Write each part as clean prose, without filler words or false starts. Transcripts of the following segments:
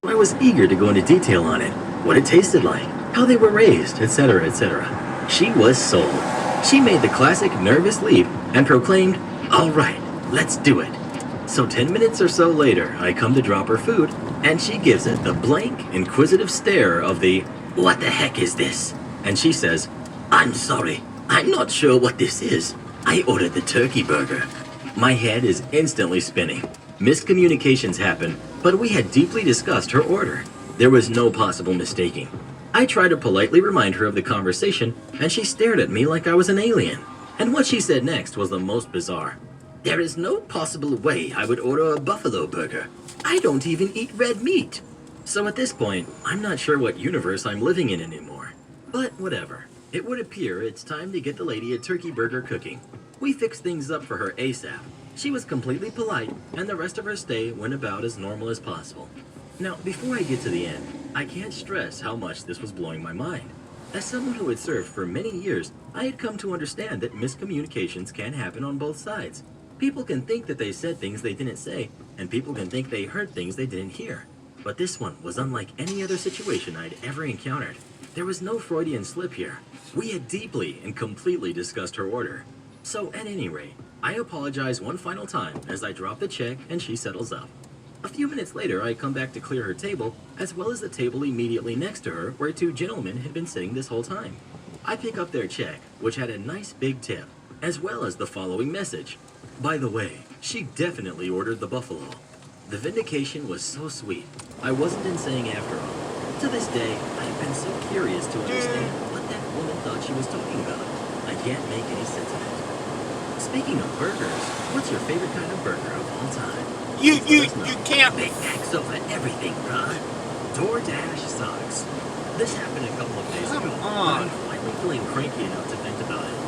I was eager to go into detail on it, what it tasted like, how they were raised, etc., etc. She was sold. She made the classic nervous leap and proclaimed, "All right, let's do it." So 10 minutes or so later, I come to drop her food, and she gives it the blank, inquisitive stare of the, "What the heck is this?" And she says, "I'm sorry, I'm not sure what this is. I ordered the turkey burger." My head is instantly spinning. Miscommunications happened, but we had deeply discussed her order. There was no possible mistaking. I tried to politely remind her of the conversation, and she stared at me like I was an alien. And what she said next was the most bizarre. "There is no possible way I would order a buffalo burger. I don't even eat red meat." So at this point, I'm not sure what universe I'm living in anymore. But whatever. It would appear it's time to get the lady a turkey burger cooking. We fixed things up for her ASAP. She was completely polite, and the rest of her stay went about as normal as possible. Now, before I get to the end, I can't stress how much this was blowing my mind. As someone who had served for many years, I had come to understand that miscommunications can happen on both sides. People can think that they said things they didn't say, and people can think they heard things they didn't hear. But this one was unlike any other situation I'd ever encountered. There was no Freudian slip here. We had deeply and completely discussed her order. So at any rate, I apologize one final time as I drop the check and she settles up. A few minutes later, I come back to clear her table, as well as the table immediately next to her where two gentlemen had been sitting this whole time. I pick up their check, which had a nice big tip, as well as the following message. By the way, she definitely ordered the buffalo. The vindication was so sweet. I wasn't insane after all. To this day, I have been so curious to understand what that woman thought she was talking about. I can't make any sense of it. Speaking of burgers, what's your favorite kind of burger of all time? You can't. Big Macs over everything, bruh. DoorDash sucks. This happened a couple of days ago. Come on. I'm finally feeling cranky enough to vent about it.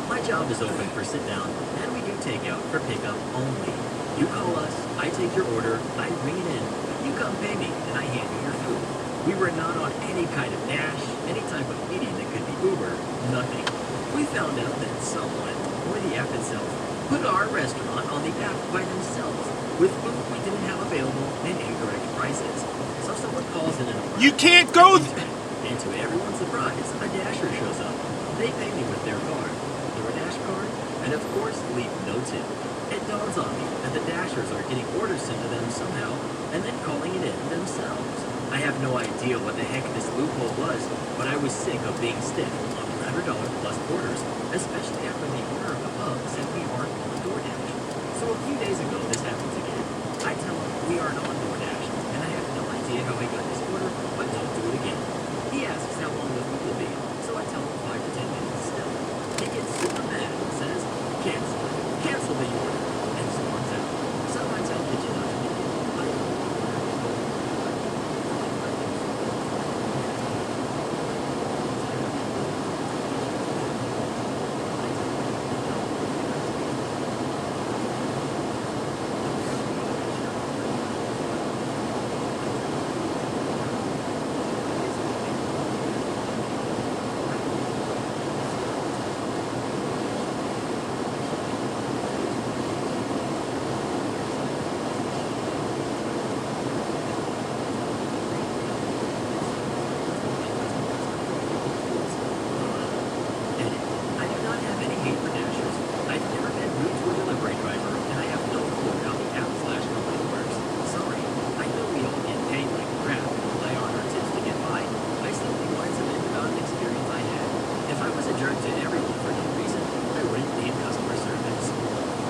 My job is open for sit down, and we do takeout for pickup only. You call us, I take your order, I bring it in, you come pay me, and I hand you your food. We were not on any kind of Dash, any type of meeting that could be Uber, nothing. We found out that someone, or the app itself, put our restaurant on the app by themselves, with food we didn't have available and incorrect prices. So someone calls in an order. You can't go. And to everyone's surprise, a Dasher shows up. They pay me with their card, their Dash card, and of course leave no tip. It dawns on me that the Dashers are getting orders sent to them somehow, and then calling it in themselves. I have no idea what the heck this loophole was, but I was sick of being stiff on $100 plus orders, especially after the owner of the pub said we aren't on DoorDash. So a few days ago, this happens again. I tell him we aren't on DoorDash, and I have no idea how I got this order, but don't do it again. He asks how long the food will be, so I tell him 5 to 10 minutes still. He gets super mad and says, "Cancel. Cancel the order," and storms out. So I tell Kitchen not to be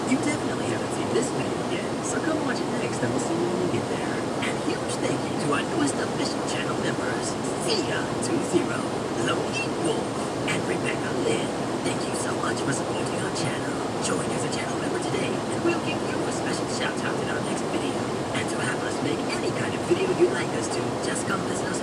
You definitely haven't seen this video yet, so come watch it next and we'll see you when you get there. And huge thank you to our newest official channel members, Sia20, Loki Wolf, and Rebecca Lynn. Thank you so much for supporting our channel. Join as a channel member today, and we'll give you a special shout out in our next video. And to have us make any kind of video you'd like us to, just come visit us